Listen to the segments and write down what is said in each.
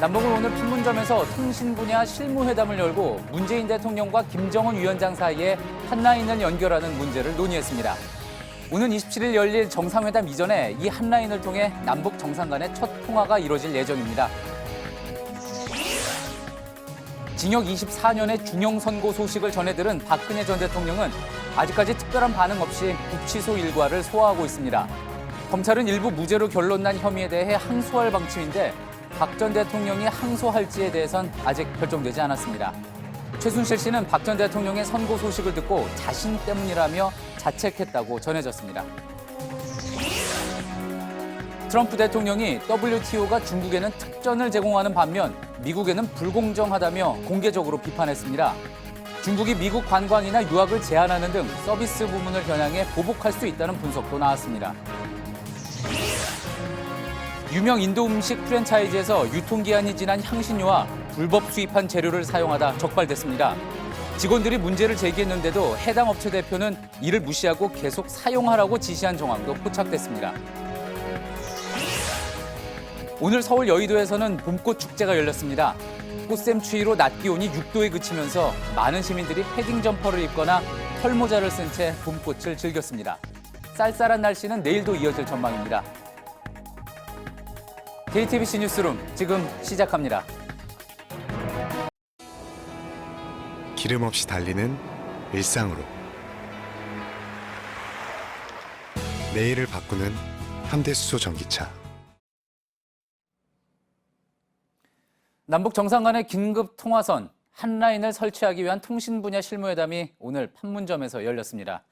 남북은 오늘 판문점에서 통신 분야 실무회담을 열고 문재인 대통령과 김정은 위원장 사이에 한라인을 연결하는 문제를 논의했습니다. 오는 27일 열릴 정상회담 이전에 이 한라인을 통해 남북 정상 간의 첫 통화가 이뤄질 예정입니다. 징역 24년의 중형 선고 소식을 전해들은 박근혜 전 대통령은 아직까지 특별한 반응 없이 구치소 일과를 소화하고 있습니다. 검찰은 일부 무죄로 결론 난 혐의에 대해 항소할 방침인데 박 전 대통령이 항소할지에 대해선 아직 결정되지 않았습니다. 최순실 씨는 박 전 대통령의 선고 소식을 듣고 자신 때문이라며 자책했다고 전해졌습니다. 트럼프 대통령이 WTO가 중국에는 특전을 제공하는 반면 미국에는 불공정하다며 공개적으로 비판했습니다. 중국이 미국 관광이나 유학을 제한하는 등 서비스 부문을 겨냥해 보복할 수 있다는 분석도 나왔습니다. 유명 인도 음식 프랜차이즈에서 유통기한이 지난 향신료와 불법 수입한 재료를 사용하다 적발됐습니다. 직원들이 문제를 제기했는데도 해당 업체 대표는 이를 무시하고 계속 사용하라고 지시한 정황도 포착됐습니다. 오늘 서울 여의도에서는 봄꽃 축제가 열렸습니다. 꽃샘 추위로 낮 기온이 6도에 그치면서 많은 시민들이 패딩 점퍼를 입거나 털모자를 쓴 채 봄꽃을 즐겼습니다. 쌀쌀한 날씨는 내일도 이어질 전망입니다. JTBC 뉴스룸 지금 시작합니다. 기름 없이 달리는 일상으로 내일을 바꾸는 현대수소 전기차. 남북 정상 간의 긴급 통화선 한라인을 설치하기 위한 통신 분야 실무회담이 오늘 판문점에서 열렸습니다.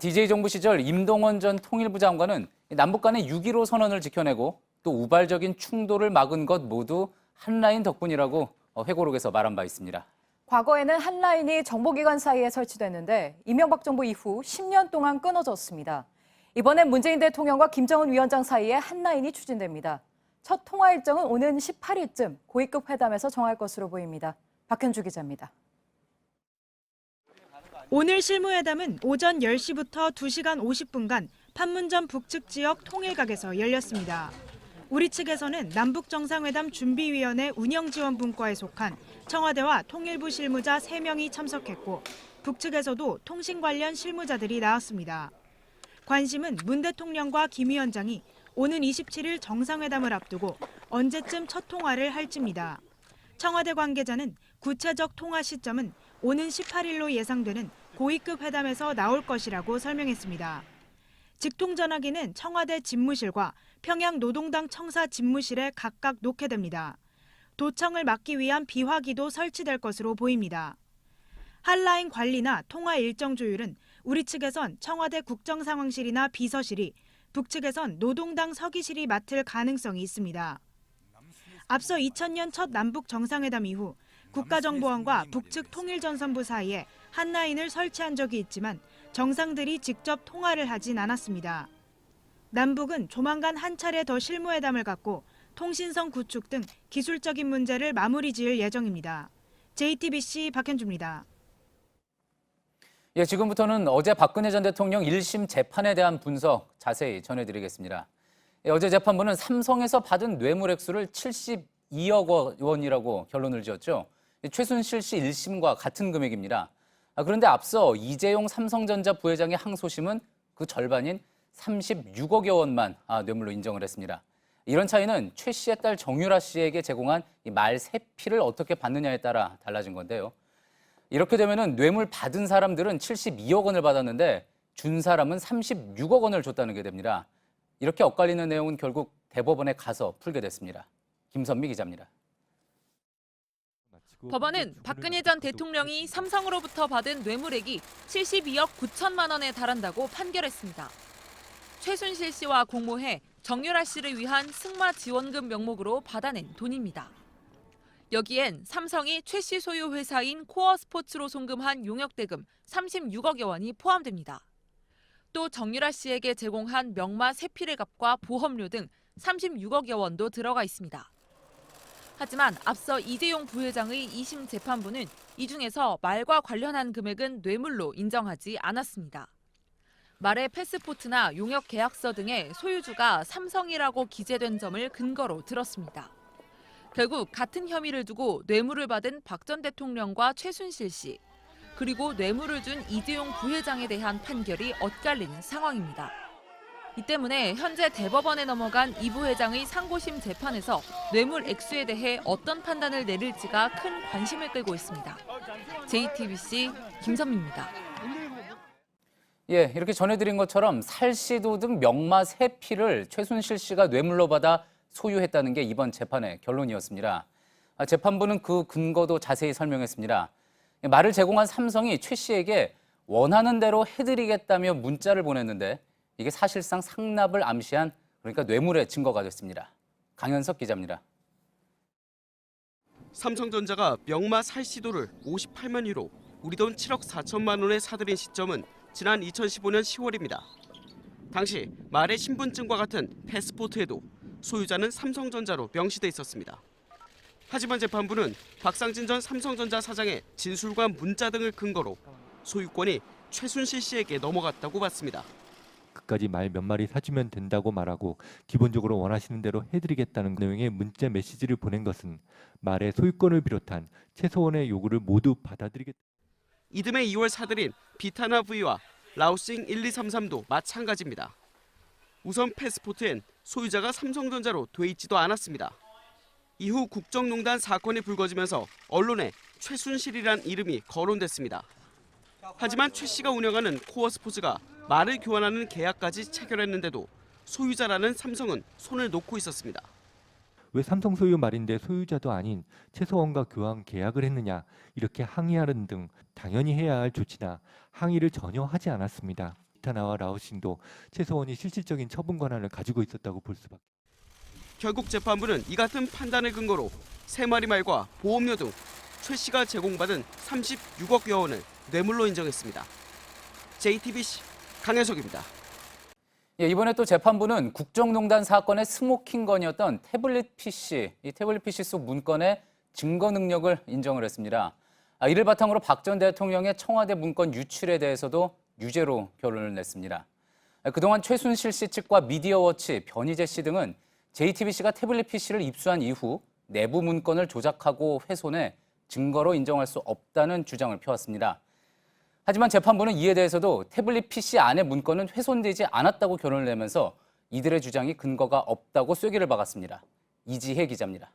DJ 정부 시절 임동원 전 통일부 장관은 남북 간의 6.15 선언을 지켜내고 또 우발적인 충돌을 막은 것 모두 한라인 덕분이라고 회고록에서 말한 바 있습니다. 과거에는 한라인이 정보기관 사이에 설치됐는데 이명박 정부 이후 10년 동안 끊어졌습니다. 이번엔 문재인 대통령과 김정은 위원장 사이에 한라인이 추진됩니다. 첫 통화 일정은 오는 18일쯤 고위급 회담에서 정할 것으로 보입니다. 박현주 기자입니다. 오늘 실무회담은 오전 10시부터 2시간 50분간 판문점 북측 지역 통일각에서 열렸습니다. 우리 측에서는 남북정상회담 준비위원회 운영지원분과에 속한 청와대와 통일부 실무자 3명이 참석했고 북측에서도 통신 관련 실무자들이 나왔습니다. 관심은 문 대통령과 김 위원장이 오는 27일 정상회담을 앞두고 언제쯤 첫 통화를 할지입니다. 청와대 관계자는 구체적 통화 시점은 오는 18일로 예상되는 고위급 회담에서 나올 것이라고 설명했습니다. 직통전화기는 청와대 집무실과 평양 노동당 청사 집무실에 각각 놓게 됩니다. 도청을 막기 위한 비화기도 설치될 것으로 보입니다. 한라인 관리나 통화 일정 조율은 우리 측에선 청와대 국정상황실이나 비서실이, 북측에선 노동당 서기실이 맡을 가능성이 있습니다. 앞서 2000년 첫 남북 정상회담 이후 국가정보원과 북측 통일전선부 사이에 한라인을 설치한 적이 있지만 정상들이 직접 통화를 하진 않았습니다. 남북은 조만간 한 차례 더 실무회담을 갖고 통신선 구축 등 기술적인 문제를 마무리 지을 예정입니다. JTBC 박현주입니다. 지금부터는 어제 박근혜 전 대통령 1심 재판에 대한 분석 자세히 전해드리겠습니다. 어제 재판부는 삼성에서 받은 뇌물 액수를 72억 원이라고 결론을 지었죠. 최순실 씨 1심과 같은 금액입니다. 그런데 앞서 이재용 삼성전자 부회장의 항소심은 그 절반인 36억여 원만 뇌물로 인정을 했습니다. 이런 차이는 최 씨의 딸 정유라 씨에게 제공한 말 세피를 어떻게 받느냐에 따라 달라진 건데요. 이렇게 되면은 뇌물 받은 사람들은 72억 원을 받았는데 준 사람은 36억 원을 줬다는 게 됩니다. 이렇게 엇갈리는 내용은 결국 대법원에 가서 풀게 됐습니다. 김선미 기자입니다. 법원은 박근혜 전 대통령이 삼성으로부터 받은 뇌물액이 72억 9천만 원에 달한다고 판결했습니다. 최순실 씨와 공모해 정유라 씨를 위한 승마 지원금 명목으로 받아낸 돈입니다. 여기엔 삼성이 최 씨 소유 회사인 코어스포츠로 송금한 용역대금 36억여 원이 포함됩니다. 또 정유라 씨에게 제공한 명마 세필의 값과 보험료 등 36억여 원도 들어가 있습니다. 하지만 앞서 이재용 부회장의 2심 재판부는 이 중에서 말과 관련한 금액은 뇌물로 인정하지 않았습니다. 말의 패스포트나 용역 계약서 등의 소유주가 삼성이라고 기재된 점을 근거로 들었습니다. 결국 같은 혐의를 두고 뇌물을 받은 박 전 대통령과 최순실 씨, 그리고 뇌물을 준 이재용 부회장에 대한 판결이 엇갈리는 상황입니다. 이 때문에 현재 대법원에 넘어간 이 부회장의 상고심 재판에서 뇌물 액수에 대해 어떤 판단을 내릴지가 큰 관심을 끌고 있습니다. JTBC 김선미입니다. 예, 이렇게 전해드린 것처럼 살시도 등 명마 3피를 최순실 씨가 뇌물로 받아 소유했다는 게 이번 재판의 결론이었습니다. 재판부는 그 근거도 자세히 설명했습니다. 말을 제공한 삼성이 최 씨에게 원하는 대로 해드리겠다며 문자를 보냈는데 이게 사실상 상납을 암시한, 그러니까 뇌물의 증거가 됐습니다. 강현석 기자입니다. 삼성전자가 명마 살시도를 58만 유로, 우리 돈 7억 4천만 원에 사들인 시점은 지난 2015년 10월입니다. 당시 말의 신분증과 같은 패스포트에도 소유자는 삼성전자로 명시돼 있었습니다. 하지만 재판부는 박상진 전 삼성전자 사장의 진술과 문자 등을 근거로 소유권이 최순실 씨에게 넘어갔다고 봤습니다. 그까지 말 몇 마리 사주면 된다고 말하고 기본적으로 원하시는 대로 해드리겠다는 내용의 문자 메시지를 보낸 것은 말의 소유권을 비롯한 최소한의 요구를 모두 받아들이겠다. 이듬해 2월 사들인 비타나 V와 라오싱 1233도 마찬가지입니다. 우선 패스포트엔 소유자가 삼성전자로 돼 있지도 않았습니다. 이후 국정농단 사건이 불거지면서 언론에 최순실이란 이름이 거론됐습니다. 하지만 최 씨가 운영하는 코어 스포츠가 말을 교환하는 계약까지 체결했는데도 소유자라는 삼성은 손을 놓고 있었습니다. 왜 삼성 소유 말인데 소유자도 아닌 최소원과 교환 계약을 했느냐 이렇게 항의하는 등 당연히 해야 할 조치나 항의를 전혀 하지 않았습니다. 비타나와 라오싱도 최소원이 실질적인 처분 권한을 가지고 있었다고 볼 수밖에. 결국 재판부는 이 같은 판단을 근거로 3마리 말과 보험료 등 최 씨가 제공받은 36억여 원을 뇌물로 인정했습니다. JTBC 강현석입니다. 예, 이번에 또 재판부는 국정농단 사건의 스모킹건이었던 태블릿 PC, 이 태블릿 PC 속 문건의 증거 능력을 인정을 했습니다. 이를 바탕으로 박 전 대통령의 청와대 문건 유출에 대해서도 유죄로 결론을 냈습니다. 그동안 최순실 씨 측과 미디어워치, 변희재 씨 등은 JTBC가 태블릿 PC를 입수한 이후 내부 문건을 조작하고 훼손해 증거로 인정할 수 없다는 주장을 펴왔습니다. 하지만 재판부는 이에 대해서도 태블릿 PC 안의 문건은 훼손되지 않았다고 결론을 내면서 이들의 주장이 근거가 없다고 쐐기를 박았습니다. 이지혜 기자입니다.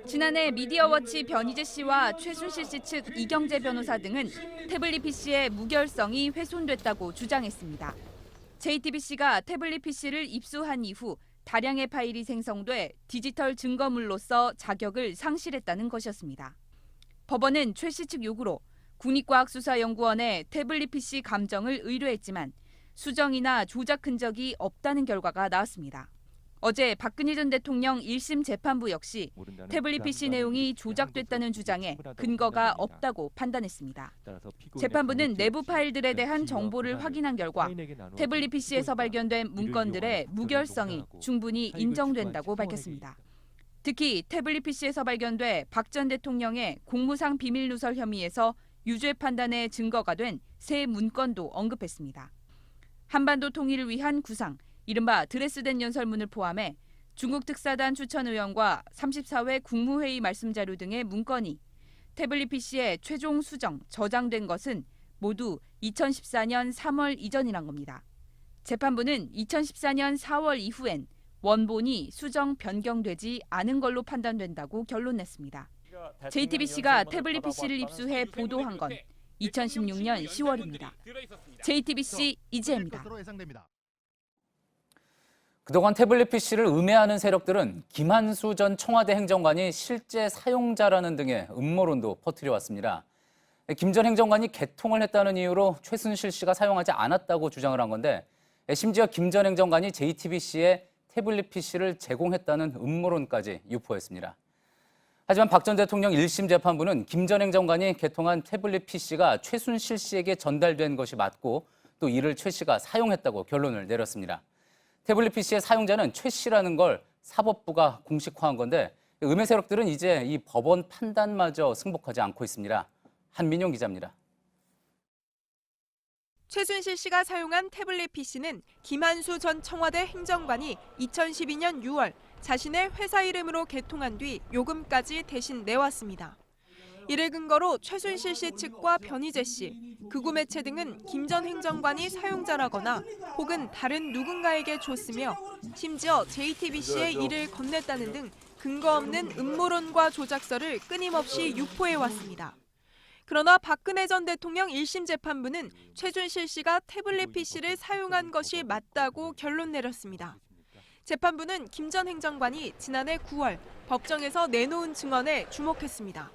지난해 미디어워치 변희재 씨와 최순실 씨 측 이경재 변호사 등은 태블릿 PC의 무결성이 훼손됐다고 주장했습니다. JTBC가 태블릿 PC를 입수한 이후 다량의 파일이 생성돼 디지털 증거물로서 자격을 상실했다는 것이었습니다. 법원은 최 씨 측 요구로 국립과학수사연구원에 태블릿 PC 감정을 의뢰했지만 수정이나 조작 흔적이 없다는 결과가 나왔습니다. 어제 박근혜 전 대통령 1심 재판부 역시 태블릿 PC 내용이 조작됐다는 주장에 근거가 없다고 판단했습니다. 재판부는 내부 파일들에 대한 정보를 확인한 결과 태블릿 PC에서 발견된 문건들의 무결성이 충분히 인정된다고 밝혔습니다. 특히 태블릿 PC에서 발견돼 박 전 대통령의 공무상 비밀 누설 혐의에서 유죄 판단의 증거가 된 새 문건도 언급했습니다. 한반도 통일을 위한 구상, 이른바 드레스덴 연설문을 포함해 중국 특사단 추천 의원과 34회 국무회의 말씀 자료 등의 문건이 태블릿 PC에 최종 수정, 저장된 것은 모두 2014년 3월 이전이란 겁니다. 재판부는 2014년 4월 이후엔 원본이 수정, 변경되지 않은 걸로 판단된다고 결론 냈습니다. JTBC가 태블릿 PC를 입수해 보도한 건 2016년 10월입니다. JTBC 이지혜입니다. 그동안 태블릿 PC를 음해하는 세력들은 김한수 전 청와대 행정관이 실제 사용자라는 등의 음모론도 퍼뜨려왔습니다. 김 전 행정관이 개통을 했다는 이유로 최순실 씨가 사용하지 않았다고 주장을 한 건데 심지어 김 전 행정관이 JTBC에 태블릿 PC를 제공했다는 음모론까지 유포했습니다. 하지만 박 전 대통령 1심 재판부는 김 전 행정관이 개통한 태블릿 PC가 최순실 씨에게 전달된 것이 맞고 또 이를 최 씨가 사용했다고 결론을 내렸습니다. 태블릿 PC의 사용자는 최 씨라는 걸 사법부가 공식화한 건데 음해 세력들은 이제 이 법원 판단마저 승복하지 않고 있습니다. 한민용 기자입니다. 최순실 씨가 사용한 태블릿 PC는 김한수 전 청와대 행정관이 2012년 6월 자신의 회사 이름으로 개통한 뒤 요금까지 대신 내왔습니다. 이를 근거로 최순실 씨 측과 변희재 씨, 극우 매체 등은 김 전 행정관이 사용자라거나 혹은 다른 누군가에게 줬으며 심지어 JTBC에 이를 건넸다는 등 근거 없는 음모론과 조작설을 끊임없이 유포해왔습니다. 그러나 박근혜 전 대통령 1심 재판부는 최순실 씨가 태블릿 PC를 사용한 것이 맞다고 결론 내렸습니다. 재판부는 김 전 행정관이 지난해 9월 법정에서 내놓은 증언에 주목했습니다.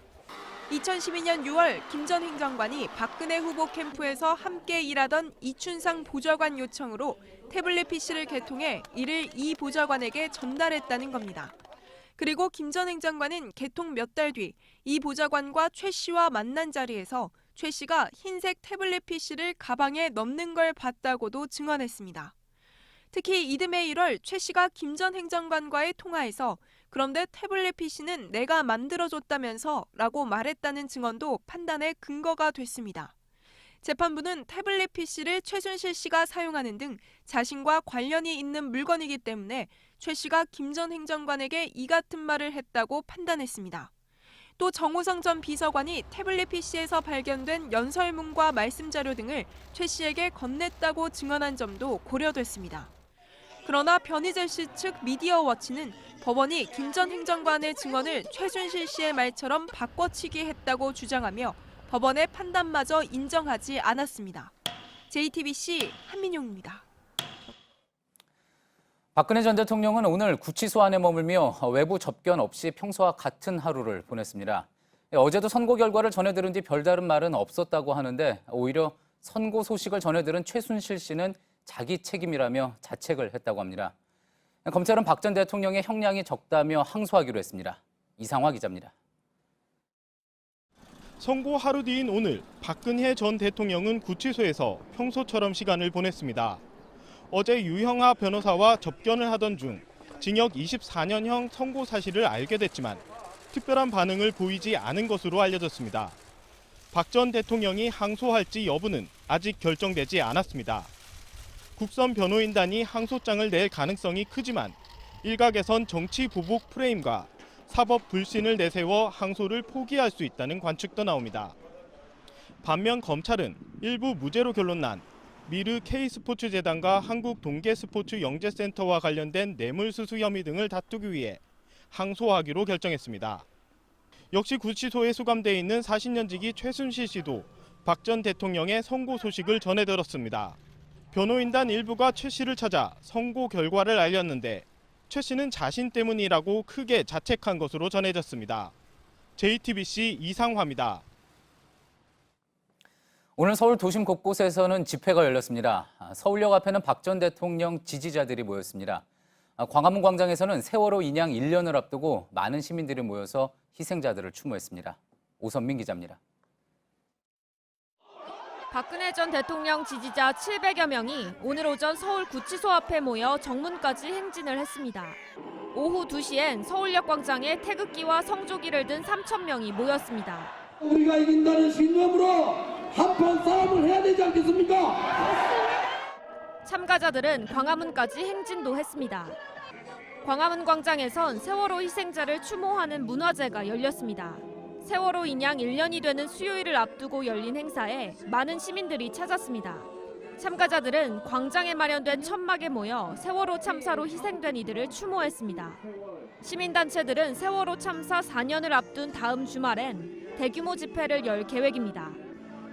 2012년 6월 김 전 행정관이 박근혜 후보 캠프에서 함께 일하던 이춘상 보좌관 요청으로 태블릿 PC를 개통해 이를 이 보좌관에게 전달했다는 겁니다. 그리고 김 전 행정관은 개통 몇 달 뒤 이 보좌관과 최 씨와 만난 자리에서 최 씨가 흰색 태블릿 PC를 가방에 넣는 걸 봤다고도 증언했습니다. 특히 이듬해 1월 최 씨가 김 전 행정관과의 통화에서 그런데 태블릿 PC는 내가 만들어줬다면서 라고 말했다는 증언도 판단의 근거가 됐습니다. 재판부는 태블릿 PC를 최순실 씨가 사용하는 등 자신과 관련이 있는 물건이기 때문에 최 씨가 김 전 행정관에게 이 같은 말을 했다고 판단했습니다. 또 정호성 전 비서관이 태블릿 PC에서 발견된 연설문과 말씀 자료 등을 최 씨에게 건넸다고 증언한 점도 고려됐습니다. 그러나 변희재 씨 측 미디어워치는 법원이 김 전 행정관의 증언을 최순실 씨의 말처럼 바꿔치기 했다고 주장하며 법원의 판단마저 인정하지 않았습니다. JTBC 한민용입니다. 박근혜 전 대통령은 오늘 구치소 안에 머물며 외부 접견 없이 평소와 같은 하루를 보냈습니다. 어제도 선고 결과를 전해들은 뒤 별다른 말은 없었다고 하는데 오히려 선고 소식을 전해들은 최순실 씨는 자기 책임이라며 자책을 했다고 합니다. 검찰은 박 전 대통령의 형량이 적다며 항소하기로 했습니다. 이상화 기자입니다. 선고 하루 뒤인 오늘 박근혜 전 대통령은 구치소에서 평소처럼 시간을 보냈습니다. 어제 유형아 변호사와 접견을 하던 중 징역 24년형 선고 사실을 알게 됐지만 특별한 반응을 보이지 않은 것으로 알려졌습니다. 박 전 대통령이 항소할지 여부는 아직 결정되지 않았습니다. 국선 변호인단이 항소장을 낼 가능성이 크지만 일각에선 정치 보복 프레임과 사법 불신을 내세워 항소를 포기할 수 있다는 관측도 나옵니다. 반면 검찰은 일부 무죄로 결론 난 미르 K스포츠재단과 한국동계스포츠영재센터와 관련된 뇌물수수 혐의 등을 다투기 위해 항소하기로 결정했습니다. 역시 구치소에 수감돼 있는 40년지기 최순실 씨도 박 전 대통령의 선고 소식을 전해들었습니다. 변호인단 일부가 최 씨를 찾아 선고 결과를 알렸는데 최 씨는 자신 때문이라고 크게 자책한 것으로 전해졌습니다. JTBC 이상화입니다. 오늘 서울 도심 곳곳에서는 집회가 열렸습니다. 서울역 앞에는 박 전 대통령 지지자들이 모였습니다. 광화문 광장에서는 세월호 인양 1년을 앞두고 많은 시민들이 모여서 희생자들을 추모했습니다. 오선민 기자입니다. 박근혜 전 대통령 지지자 700여 명이 오늘 오전 서울 구치소 앞에 모여 정문까지 행진을 했습니다. 오후 2시엔 서울역 광장에 태극기와 성조기를 든 3,000명이 모였습니다. 우리가 이긴다는 신념으로 한판 싸움을 해야 되지 않겠습니까? 참가자들은 광화문까지 행진도 했습니다. 광화문 광장에선 세월호 희생자를 추모하는 문화제가 열렸습니다. 세월호 인양 1년이 되는 수요일을 앞두고 열린 행사에 많은 시민들이 찾았습니다. 참가자들은 광장에 마련된 천막에 모여 세월호 참사로 희생된 이들을 추모했습니다. 시민단체들은 세월호 참사 4년을 앞둔 다음 주말엔 대규모 집회를 열 계획입니다.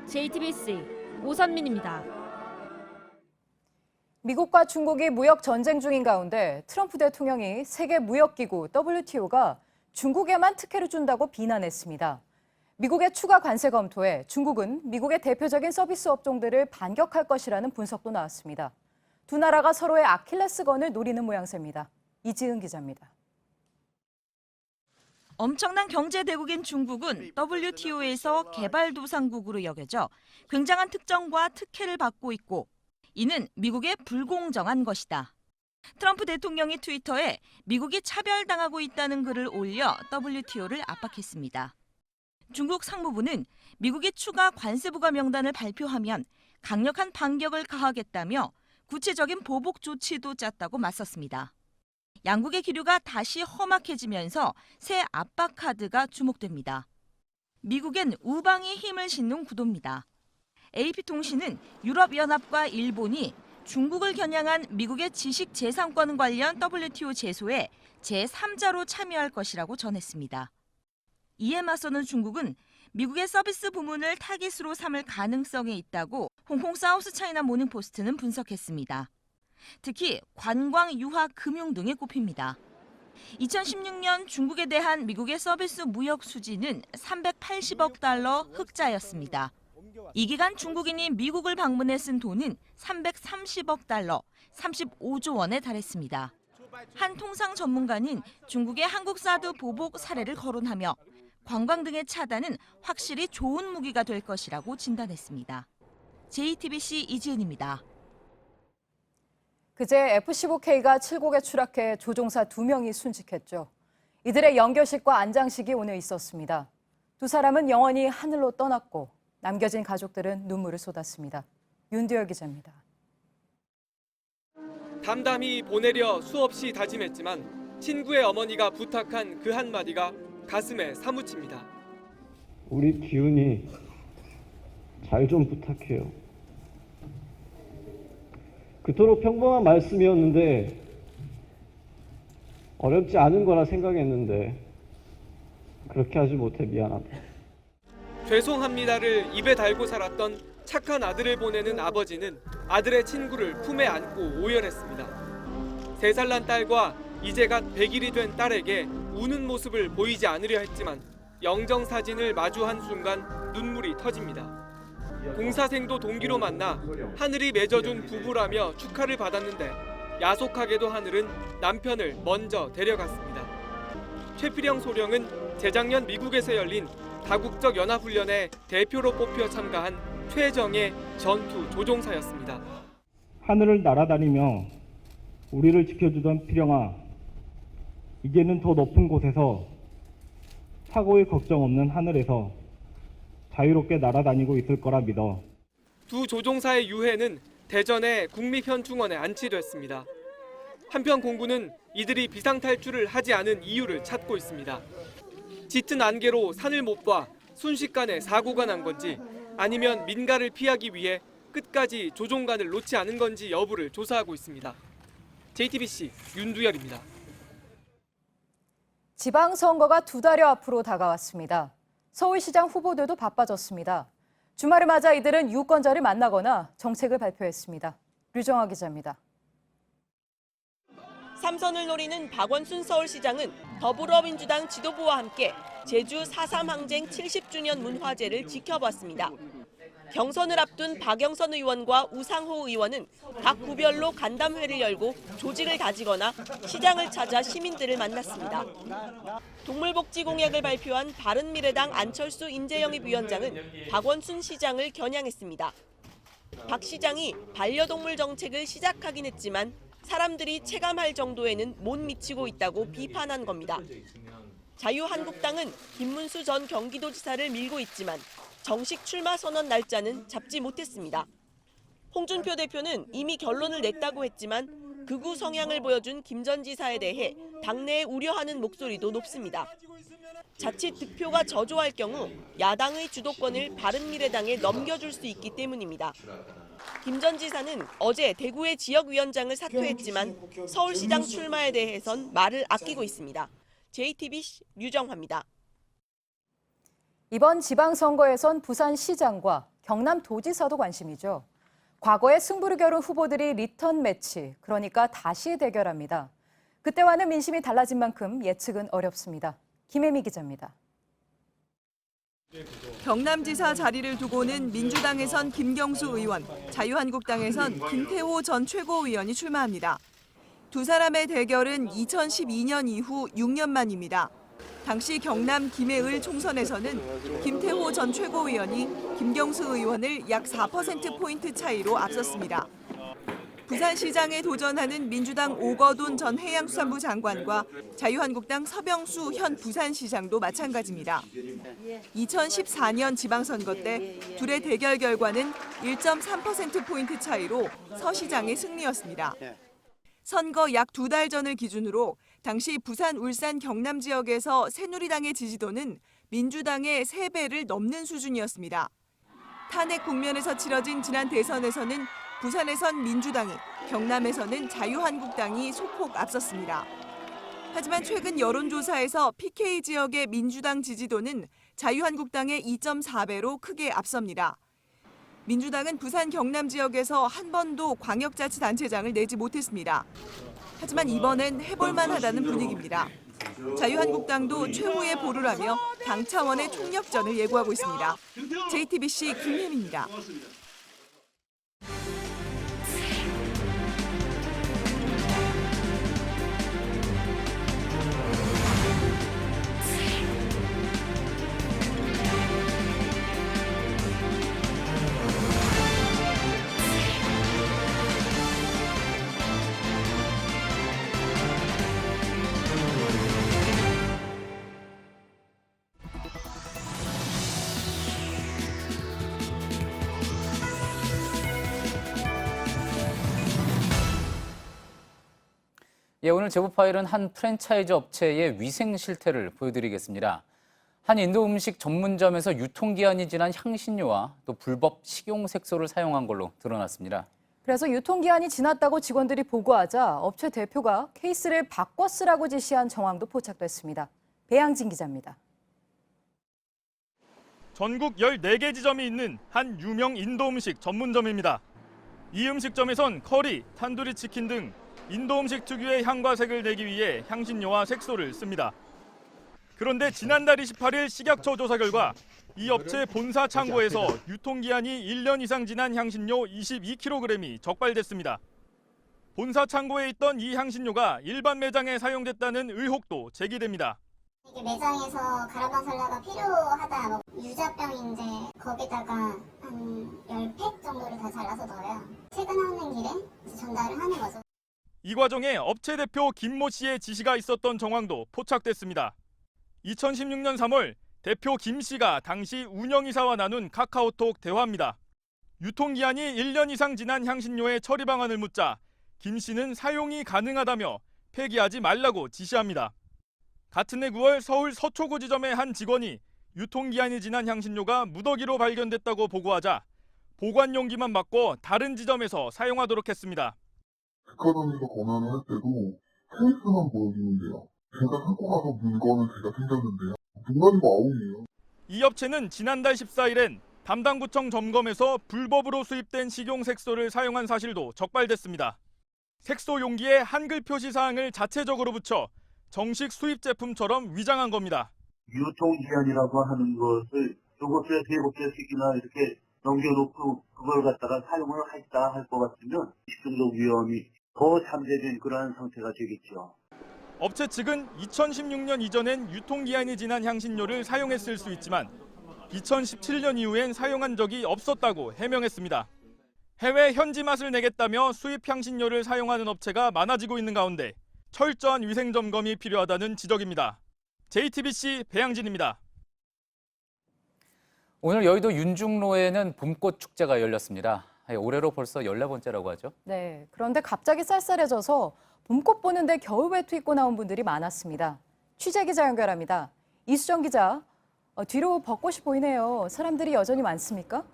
JTBC 오선민입니다. 미국과 중국이 무역 전쟁 중인 가운데 트럼프 대통령이 세계 무역기구 WTO가 중국에만 특혜를 준다고 비난했습니다. 미국의 추가 관세 검토에 중국은 미국의 대표적인 서비스 업종들을 반격할 것이라는 분석도 나왔습니다. 두 나라가 서로의 아킬레스건을 노리는 모양새입니다. 이지은 기자입니다. 엄청난 경제 대국인 중국은 WTO에서 개발도상국으로 여겨져 굉장한 특정과 특혜를 받고 있고 이는 미국의 불공정한 것이다. 트럼프 대통령이 트위터에 미국이 차별당하고 있다는 글을 올려 WTO를 압박했습니다. 중국 상무부는 미국이 추가 관세 부과 명단을 발표하면 강력한 반격을 가하겠다며 구체적인 보복 조치도 짰다고 맞섰습니다. 양국의 기류가 다시 험악해지면서 새 압박 카드가 주목됩니다. 미국엔 우방이 힘을 싣는 구도입니다. AP통신은 유럽연합과 일본이 중국을 겨냥한 미국의 지식재산권 관련 WTO 제소에 제3자로 참여할 것이라고 전했습니다. 이에 맞서는 중국은 미국의 서비스 부문을 타깃으로 삼을 가능성이 있다고 홍콩 사우스 차이나 모닝포스트는 분석했습니다. 특히 관광, 유학, 금융 등에 꼽힙니다. 2016년 중국에 대한 미국의 서비스 무역 수지는 380억 달러 흑자였습니다. 이 기간 중국인이 미국을 방문해 쓴 돈은 330억 달러, 35조 원에 달했습니다. 한 통상 전문가는 중국의 한국 사드 보복 사례를 거론하며 관광 등의 차단은 확실히 좋은 무기가 될 것이라고 진단했습니다. JTBC 이지은입니다. 그제 F-15K가 칠곡에 추락해 조종사 2명이 순직했죠. 이들의 연결식과 안장식이 오늘 있었습니다. 두 사람은 영원히 하늘로 떠났고 남겨진 가족들은 눈물을 쏟았습니다. 윤두열 기자입니다. 담담히 보내려 수없이 다짐했지만 친구의 어머니가 부탁한 그 한마디가 가슴에 사무칩니다. 우리 기훈이 잘 좀 부탁해요. 그토록 평범한 말씀이었는데 어렵지 않은 거라 생각했는데 그렇게 하지 못해 미안하다. 죄송합니다를 입에 달고 살았던 착한 아들을 보내는 아버지는 아들의 친구를 품에 안고 오열했습니다. 3살 난 딸과 이제 갓 100일이 된 딸에게 우는 모습을 보이지 않으려 했지만 영정사진을 마주한 순간 눈물이 터집니다. 공사생도 동기로 만나 하늘이 맺어준 부부라며 축하를 받았는데 야속하게도 하늘은 남편을 먼저 데려갔습니다. 최필영 소령은 재작년 미국에서 열린 다국적 연합훈련에 대표로 뽑혀 참가한 최정예 전투 조종사였습니다. 하늘을 날아다니며 우리를 지켜주던 필영아, 이제는 더 높은 곳에서 사고의 걱정 없는 하늘에서 자유롭게 날아다니고 있을 거라 믿어. 두 조종사의 유해는 대전의 국립현충원에 안치됐습니다. 한편 공군은 이들이 비상탈출을 하지 않은 이유를 찾고 있습니다. 짙은 안개로 산을 못 봐 순식간에 사고가 난 건지 아니면 민가를 피하기 위해 끝까지 조종관을 놓지 않은 건지 여부를 조사하고 있습니다. JTBC 윤두열입니다. 지방선거가 2달여 앞으로 다가왔습니다. 서울시장 후보들도 바빠졌습니다. 주말을 맞아 이들은 유권자를 만나거나 정책을 발표했습니다. 류정아 기자입니다. 3선을 노리는 박원순 서울시장은 더불어민주당 지도부와 함께 제주 4.3 항쟁 70주년 문화제를 지켜봤습니다. 경선을 앞둔 박영선 의원과 우상호 의원은 각 구별로 간담회를 열고 조직을 다지거나 시장을 찾아 시민들을 만났습니다. 동물복지 공약을 발표한 바른미래당 안철수 인재영입위원장은 박원순 시장을 겨냥했습니다. 박 시장이 반려동물 정책을 시작하긴 했지만 사람들이 체감할 정도에는 못 미치고 있다고 비판한 겁니다. 자유한국당은 김문수 전 경기도지사를 밀고 있지만 정식 출마 선언 날짜는 잡지 못했습니다. 홍준표 대표는 이미 결론을 냈다고 했지만 극우 성향을 보여준 김 전 지사에 대해 당내에 우려하는 목소리도 높습니다. 자칫 득표가 저조할 경우 야당의 주도권을 바른미래당에 넘겨줄 수 있기 때문입니다. 김 전 지사는 어제 대구의 지역위원장을 사퇴했지만 서울시장 출마에 대해선 말을 아끼고 있습니다. JTBC 류정화입니다. 이번 지방선거에선 부산시장과 경남도지사도 관심이죠. 과거에 승부를 겨룬 후보들이 리턴 매치, 그러니까 다시 대결합니다. 그때와는 민심이 달라진 만큼 예측은 어렵습니다. 김혜미 기자입니다. 경남지사 자리를 두고는 민주당에선 김경수 의원, 자유한국당에선 김태호 전 최고위원이 출마합니다. 두 사람의 대결은 2012년 이후 6년 만입니다. 당시 경남 김해을 총선에서는 김태호 전 최고위원이 김경수 의원을 약 4%포인트 차이로 앞섰습니다. 부산시장에 도전하는 민주당 오거돈 전 해양수산부 장관과 자유한국당 서병수 현 부산시장도 마찬가지입니다. 2014년 지방선거 때 둘의 대결 결과는 1.3%포인트 차이로 서 시장의 승리였습니다. 선거 약 2달 전을 기준으로 당시 부산, 울산, 경남 지역에서 새누리당의 지지도는 민주당의 3배를 넘는 수준이었습니다. 탄핵 국면에서 치러진 지난 대선에서는 부산에선 민주당이, 경남에서는 자유한국당이 소폭 앞섰습니다. 하지만 최근 여론조사에서 PK 지역의 민주당 지지도는 자유한국당의 2.4배로 크게 앞섭니다. 민주당은 부산 경남 지역에서 한 번도 광역자치단체장을 내지 못했습니다. 하지만 이번엔 해볼만 하다는 분위기입니다. 자유한국당도 최후의 보루라며 당 차원의 총력전을 예고하고 있습니다. JTBC 김혜미입니다. 예, 오늘 제보 파일은 한 프랜차이즈 업체의 위생 실태를 보여드리겠습니다. 한 인도 음식 전문점에서 유통기한이 지난 향신료와 또 불법 식용색소를 사용한 걸로 드러났습니다. 그래서 유통기한이 지났다고 직원들이 보고하자 업체 대표가 케이스를 바꿔 쓰라고 지시한 정황도 포착됐습니다. 배양진 기자입니다. 전국 14개 지점이 있는 한 유명 인도 음식 전문점입니다. 이 음식점에선 커리, 탄두리 치킨 등 인도 음식 특유의 향과 색을 내기 위해 향신료와 색소를 씁니다. 그런데 지난달 28일 식약처 조사 결과 이 업체 본사 창고에서 유통기한이 1년 이상 지난 향신료 22kg이 적발됐습니다. 본사 창고에 있던 이 향신료가 일반 매장에 사용됐다는 의혹도 제기됩니다. 이게 매장에서 가라방설라가 필요하다, 유자병인데 거기다가 한 10팩 정도를 다 잘라서 넣어요. 퇴근하는 길에 전달을 하는 거죠. 이 과정에 업체 대표 김모 씨의 지시가 있었던 정황도 포착됐습니다. 2016년 3월 대표 김 씨가 당시 운영이사와 나눈 카카오톡 대화입니다. 유통기한이 1년 이상 지난 향신료의 처리 방안을 묻자 김 씨는 사용이 가능하다며 폐기하지 말라고 지시합니다. 같은 해 9월 서울 서초구 지점의 한 직원이 유통기한이 지난 향신료가 무더기로 발견됐다고 보고하자 보관 용기만 바꿔 다른 지점에서 사용하도록 했습니다. 백화점에서 검연을 할 때도 케이스만 보여주는데요. 제가 사고 나서 물건은 제가 챙겼는데요. 중간이고 아웅이에요. 이 업체는 지난달 14일엔 담당구청 점검에서 불법으로 수입된 식용색소를 사용한 사실도 적발됐습니다. 색소 용기에 한글 표시 사항을 자체적으로 붙여 정식 수입 제품처럼 위장한 겁니다. 유통기한이라고 하는 것을 요것에 7개씩이나 이렇게 넘겨놓고 그걸 갖다가 사용을 했다 할 것 같으면 식중독 위험이 더 잠재된 그러한 상태가 되겠죠. 업체 측은 2016년 이전엔 유통기한이 지난 향신료를 사용했을 수 있지만 2017년 이후엔 사용한 적이 없었다고 해명했습니다. 해외 현지 맛을 내겠다며 수입 향신료를 사용하는 업체가 많아지고 있는 가운데 철저한 위생 점검이 필요하다는 지적입니다. JTBC 배양진입니다. 오늘 여의도 윤중로에는 봄꽃 축제가 열렸습니다. 올해로 벌써 14번째라고 하죠. 네, 그런데 갑자기 쌀쌀해져서 봄꽃 보는데 겨울 외투 입고 나온 분들이 많았습니다. 취재 기자 연결합니다. 이수정 기자, 뒤로 벚꽃이 보이네요. 사람들이 여전히 많습니까?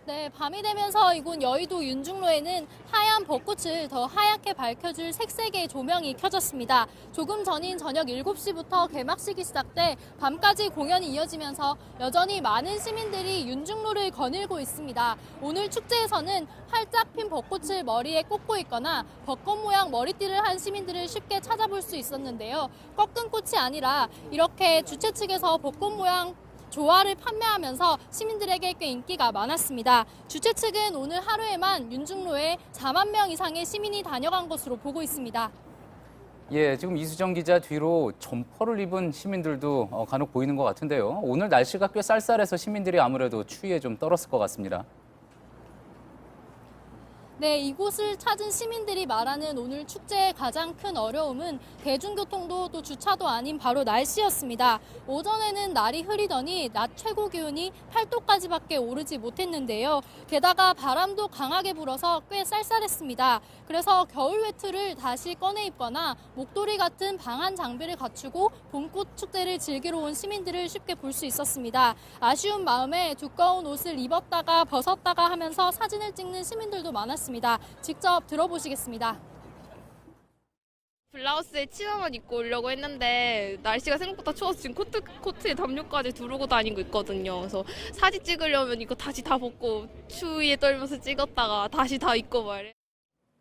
네, 밤이 되면서 이곳 여의도 윤중로에는 하얀 벚꽃을 더 하얗게 밝혀줄 색색의 조명이 켜졌습니다. 조금 전인 저녁 7시부터 개막식이 시작돼 밤까지 공연이 이어지면서 여전히 많은 시민들이 윤중로를 거닐고 있습니다. 오늘 축제에서는 활짝 핀 벚꽃을 머리에 꽂고 있거나 벚꽃 모양 머리띠를 한 시민들을 쉽게 찾아볼 수 있었는데요. 꺾은 꽃이 아니라 이렇게 주최 측에서 벚꽃 모양 조화를 판매하면서 시민들에게 꽤 인기가 많았습니다. 주최 측은 오늘 하루에만 윤중로에 4만 명 이상의 시민이 다녀간 것으로 보고 있습니다. 예, 지금 이수정 기자 뒤로 점퍼를 입은 시민들도 간혹 보이는 것 같은데요. 오늘 날씨가 꽤 쌀쌀해서 시민들이 아무래도 추위에 좀 떨었을 것 같습니다. 네, 이곳을 찾은 시민들이 말하는 오늘 축제의 가장 큰 어려움은 대중교통도 또 주차도 아닌 바로 날씨였습니다. 오전에는 날이 흐리더니 낮 최고 기온이 8도까지밖에 오르지 못했는데요. 게다가 바람도 강하게 불어서 꽤 쌀쌀했습니다. 그래서 겨울 외투를 다시 꺼내 입거나 목도리 같은 방한 장비를 갖추고 봄꽃 축제를 즐기러 온 시민들을 쉽게 볼 수 있었습니다. 아쉬운 마음에 두꺼운 옷을 입었다가 벗었다가 하면서 사진을 찍는 시민들도 많았습니다. 직접 들어보시겠습니다. 블라우스에 치마만 입고 오려고 했는데 날씨가 생각보다 추워서 지금 코트에 담요까지 두르고 다니고 있거든요. 그래서 사진 찍으려면 이거 다시 다 벗고 추위에 떨면서 찍었다가 다시 다 입고 말이에요.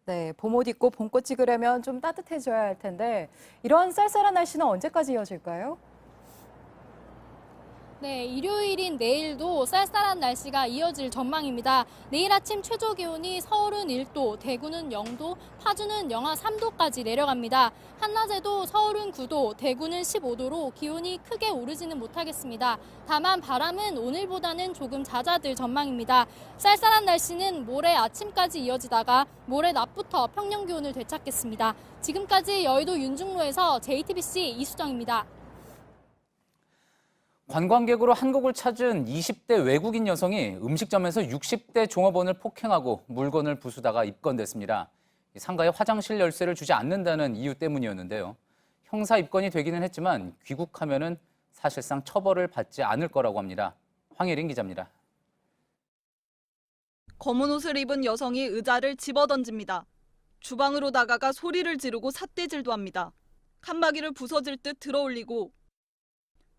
네, 봄옷 입고 봄꽃 찍으려면 좀 따뜻해져야 할 텐데 이런 쌀쌀한 날씨는 언제까지 이어질까요? 네, 일요일인 내일도 쌀쌀한 날씨가 이어질 전망입니다. 내일 아침 최저 기온이 서울은 1도, 대구는 0도, 파주는 영하 3도까지 내려갑니다. 한낮에도 서울은 9도, 대구는 15도로 기온이 크게 오르지는 못하겠습니다. 다만 바람은 오늘보다는 조금 잦아들 전망입니다. 쌀쌀한 날씨는 모레 아침까지 이어지다가 모레 낮부터 평년 기온을 되찾겠습니다. 지금까지 여의도 윤중로에서 JTBC 이수정입니다. 관광객으로 한국을 찾은 20대 외국인 여성이 음식점에서 60대 종업원을 폭행하고 물건을 부수다가 입건됐습니다. 상가에 화장실 열쇠를 주지 않는다는 이유 때문이었는데요. 형사 입건이 되기는 했지만 귀국하면은 사실상 처벌을 받지 않을 거라고 합니다. 황예린 기자입니다. 검은 옷을 입은 여성이 의자를 집어던집니다. 주방으로 다가가 소리를 지르고 삿대질도 합니다. 칸막이를 부서질 듯 들어올리고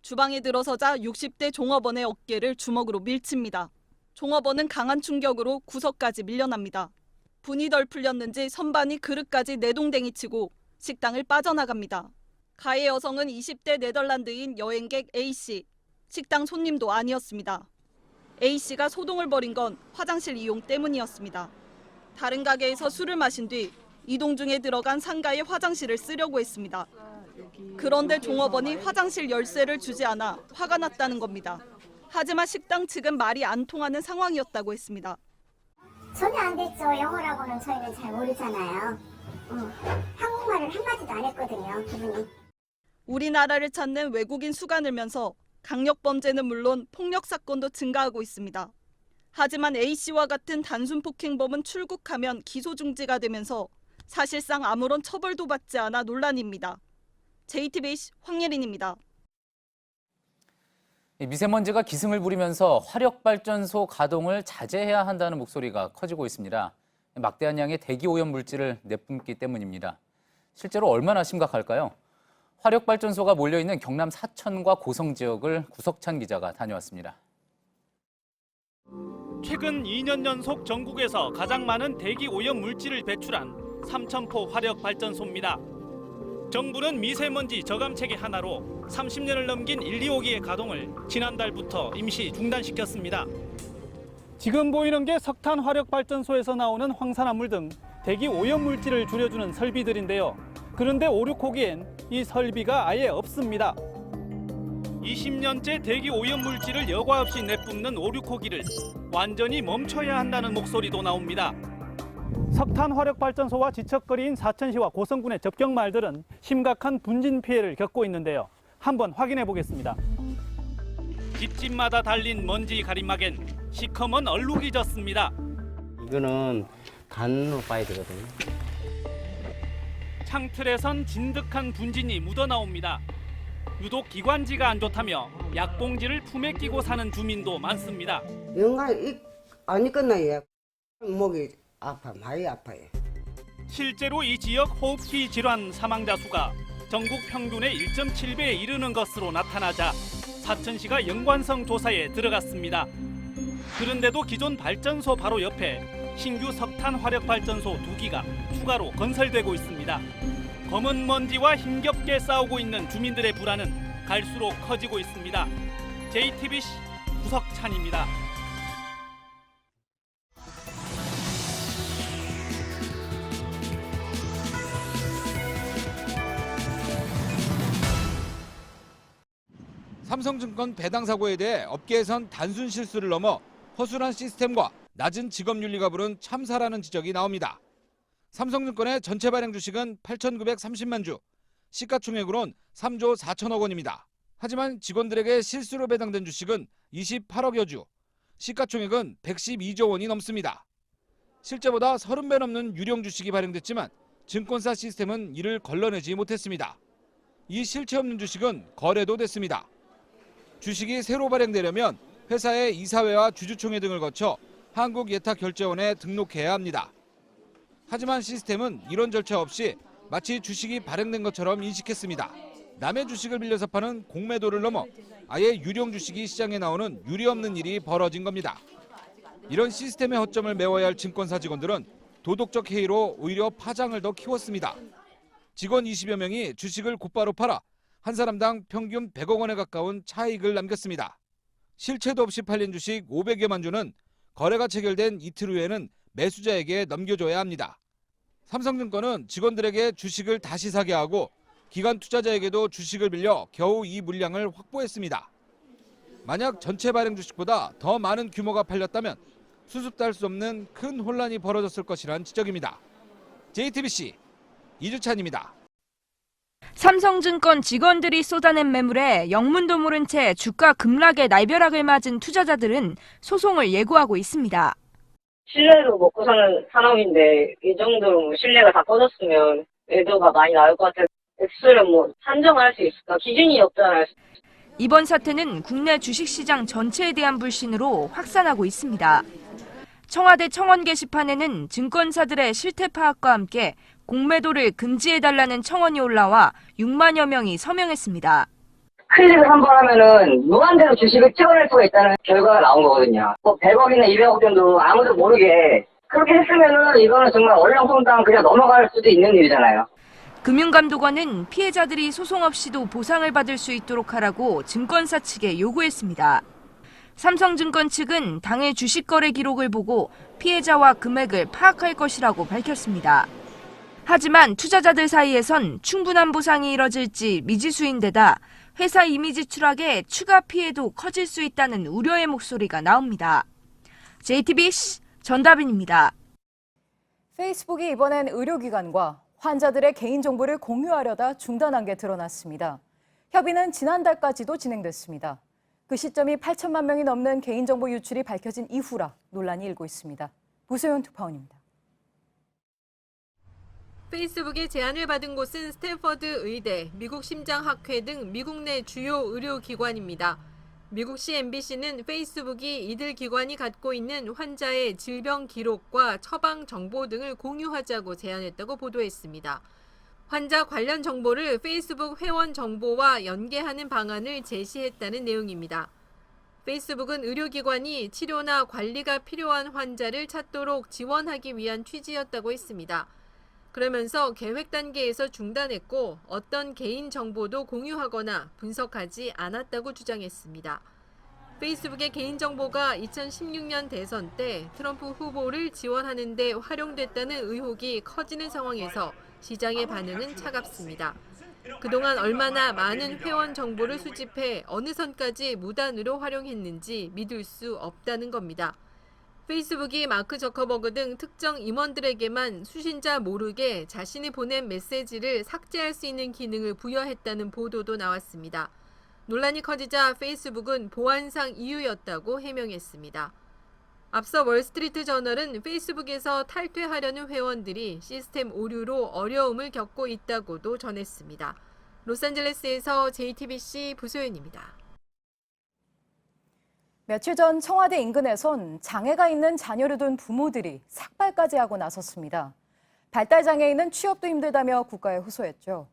주방에 들어서자 60대 종업원의 어깨를 주먹으로 밀칩니다. 종업원은 강한 충격으로 구석까지 밀려납니다. 분이 덜 풀렸는지 선반이 그릇까지 내동댕이 치고 식당을 빠져나갑니다. 가해 여성은 20대 네덜란드인 여행객 A씨, 식당 손님도 아니었습니다. A씨가 소동을 벌인 건 화장실 이용 때문이었습니다. 다른 가게에서 술을 마신 뒤 이동 중에 들어간 상가의 화장실을 쓰려고 했습니다. 그런데 종업원이 화장실 열쇠를 주지 않아 화가 났다는 겁니다. 하지만 식당 측은 말이 안 통하는 상황이었다고 했습니다. 전혀 안 됐죠. 영어라고는 저희는 잘 모르잖아요. 한국말을 한마디도 안 했거든요, 그분이. 우리나라를 찾는 외국인 수가 늘면서 강력범죄는 물론 폭력 사건도 증가하고 있습니다. 하지만 A씨와 같은 단순 폭행범은 출국하면 기소 중지가 되면서 사실상 아무런 처벌도 받지 않아 논란입니다. JTBC 황예린입니다. 미세먼지가 기승을 부리면서 화력발전소 가동을 자제해야 한다는 목소리가 커지고 있습니다. 막대한 양의 대기오염 물질을 내뿜기 때문입니다. 실제로 얼마나 심각할까요? 화력발전소가 몰려있는 경남 사천과 고성 지역을 구석찬 기자가 다녀왔습니다. 최근 2년 연속 전국에서 가장 많은 대기오염 물질을 배출한 삼천포 화력발전소입니다. 정부는 미세먼지 저감체계 하나로 30년을 넘긴 1, 2호기의 가동을 지난달부터 임시 중단시켰습니다. 지금 보이는 게 석탄 화력발전소에서 나오는 황산화물 등 대기 오염 물질을 줄여주는 설비들인데요. 그런데 5, 6호기엔 이 설비가 아예 없습니다. 20년째 대기 오염 물질을 여과 없이 내뿜는 5, 6호기를 완전히 멈춰야 한다는 목소리도 나옵니다. 석탄 화력발전소와 지척거리인 사천시와 고성군의 접경마을들은 심각한 분진 피해를 겪고 있는데요. 한번 확인해 보겠습니다. 집집마다 달린 먼지 가림막엔 시커먼 얼룩이 졌습니다. 이거는 간으로 봐야 되거든요. 창틀에선 진득한 분진이 묻어나옵니다. 유독 기관지가 안 좋다며 약봉지를 품에 끼고 사는 주민도 많습니다. 영가 안 익었나요? 목이 아파, 많이 아파요. 실제로 이 지역 호흡기 질환 사망자 수가 전국 평균의 1.7배에 이르는 것으로 나타나자 사천시가 연관성 조사에 들어갔습니다. 그런데도 기존 발전소 바로 옆에 신규 석탄 화력 발전소 2기가 추가로 건설되고 있습니다. 검은 먼지와 힘겹게 싸우고 있는 주민들의 불안은 갈수록 커지고 있습니다. JTBC 구석찬입니다. 삼성증권 배당 사고에 대해 업계에선 단순 실수를 넘어 허술한 시스템과 낮은 직업윤리가 부른 참사라는 지적이 나옵니다. 삼성증권의 전체 발행 주식은 8,930만 주, 시가총액으론 3조 4천억 원입니다. 하지만 직원들에게 실수로 배당된 주식은 28억여 주, 시가총액은 112조 원이 넘습니다. 실제보다 30배 넘는 유령 주식이 발행됐지만 증권사 시스템은 이를 걸러내지 못했습니다. 이 실체 없는 주식은 거래도 됐습니다. 주식이 새로 발행되려면 회사의 이사회와 주주총회 등을 거쳐 한국예탁결제원에 등록해야 합니다. 하지만 시스템은 이런 절차 없이 마치 주식이 발행된 것처럼 인식했습니다. 남의 주식을 빌려서 파는 공매도를 넘어 아예 유령 주식이 시장에 나오는 유리 없는 일이 벌어진 겁니다. 이런 시스템의 허점을 메워야 할 증권사 직원들은 도덕적 해이로 오히려 파장을 더 키웠습니다. 직원 20여 명이 주식을 곧바로 팔아 한 사람당 평균 100억 원에 가까운 차익을 남겼습니다. 실체도 없이 팔린 주식 500여만 주는 거래가 체결된 이틀 후에는 매수자에게 넘겨줘야 합니다. 삼성증권은 직원들에게 주식을 다시 사게 하고 기관 투자자에게도 주식을 빌려 겨우 이 물량을 확보했습니다. 만약 전체 발행 주식보다 더 많은 규모가 팔렸다면 수습도 할 수 없는 큰 혼란이 벌어졌을 것이란 지적입니다. JTBC 이주찬입니다. 삼성증권 직원들이 쏟아낸 매물에 영문도 모른 채 주가 급락의 날벼락을 맞은 투자자들은 소송을 예고하고 있습니다. 신뢰로 먹고 사는 사람인데 이 정도로 신뢰가 다 꺼졌으면 매도가 많이 나올 것 같아요. 액수를 산정할 수 있을까? 기준이 없잖아요. 이번 사태는 국내 주식시장 전체에 대한 불신으로 확산하고 있습니다. 청와대 청원 게시판에는 증권사들의 실태 파악과 함께 공매도를 금지해달라는 청원이 올라와 6만여 명이 서명했습니다. 클릭을 한 번 하면은 무한대로 주식을 찍어낼 수가 있다는 결과가 나온 거거든요. 100억이나 200억 정도 아무도 모르게 그렇게 했으면은 이거는 정말 얼렁뚱땅 그냥 넘어갈 수도 있는 일이잖아요. 금융감독원은 피해자들이 소송 없이도 보상을 받을 수 있도록 하라고 증권사 측에 요구했습니다. 삼성증권 측은 당해 주식 거래 기록을 보고 피해자와 금액을 파악할 것이라고 밝혔습니다. 하지만 투자자들 사이에선 충분한 보상이 이뤄질지 미지수인 데다 회사 이미지 추락에 추가 피해도 커질 수 있다는 우려의 목소리가 나옵니다. JTBC 전다빈입니다. 페이스북이 이번엔 의료기관과 환자들의 개인정보를 공유하려다 중단한 게 드러났습니다. 협의는 지난달까지도 진행됐습니다. 그 시점이 8천만 명이 넘는 개인정보 유출이 밝혀진 이후라 논란이 일고 있습니다. 부소연 특파원입니다. 페이스북의 제안을 받은 곳은 스탠퍼드 의대, 미국 심장학회 등 미국 내 주요 의료기관입니다. 미국시 MBC는 페이스북이 이들 기관이 갖고 있는 환자의 질병 기록과 처방 정보 등을 공유하자고 제안했다고 보도했습니다. 환자 관련 정보를 페이스북 회원 정보와 연계하는 방안을 제시했다는 내용입니다. 페이스북은 의료기관이 치료나 관리가 필요한 환자를 찾도록 지원하기 위한 취지였다고 했습니다. 그러면서 계획 단계에서 중단했고 어떤 개인 정보도 공유하거나 분석하지 않았다고 주장했습니다. 페이스북의 개인정보가 2016년 대선 때 트럼프 후보를 지원하는 데 활용됐다는 의혹이 커지는 상황에서 시장의 반응은 차갑습니다. 그동안 얼마나 많은 회원 정보를 수집해 어느 선까지 무단으로 활용했는지 믿을 수 없다는 겁니다. 페이스북이 마크 저커버그 등 특정 임원들에게만 수신자 모르게 자신이 보낸 메시지를 삭제할 수 있는 기능을 부여했다는 보도도 나왔습니다. 논란이 커지자 페이스북은 보안상 이유였다고 해명했습니다. 앞서 월스트리트 저널은 페이스북에서 탈퇴하려는 회원들이 시스템 오류로 어려움을 겪고 있다고도 전했습니다. 로스앤젤레스에서 JTBC 부소연입니다. 며칠 전 청와대 인근에선 장애가 있는 자녀를 둔 부모들이 삭발까지 하고 나섰습니다. 발달장애인은 취업도 힘들다며 국가에 호소했죠.